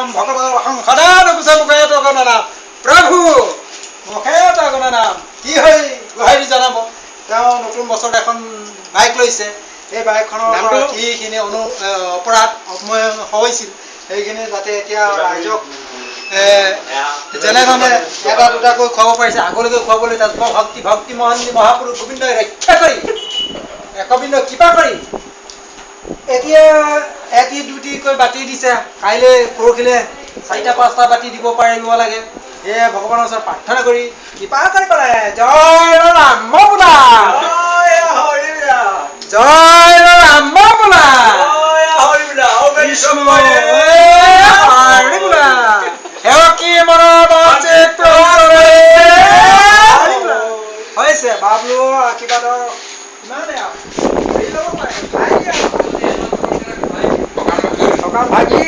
নাম ভগৱান সদা নুগুছে মুখে গণনাম প্ৰভু মুখে গণনাম কি হৈ গোহাৰি জনাব তেওঁ নতুন বছৰত এখন বাইক লৈছে এই বাইকখনৰ কিখিনি অপৰাধ হৈছিল সেইখিনি যাতে এতিয়া ৰাইজক যেনেধৰণে এটা দুটাকৈ খুৱাব পাৰিছে আগলৈকে খুৱাবলৈ তাত ভক্তি মহান্তি মহাপুৰুষ গোবিন্দই ৰক্ষা কৰি একবিন্দ কৃপা কৰি এতিয়া এটি দুটিকৈ বাতি দিছে কাইলৈ পৰহিলৈ 4টা 5টা বাতি দিব পাৰিব লাগে সেয়ে ভগৱানৰ ওচৰত প্ৰাৰ্থনা কৰি কৃপা কৰি পেলাই জয় ৰাম বোলা জয় ৰাম বোলা সেৱকী মনৰ হৈছে বাবলু আশীৰ্বাদৰ ইমানে আৰু ভাগি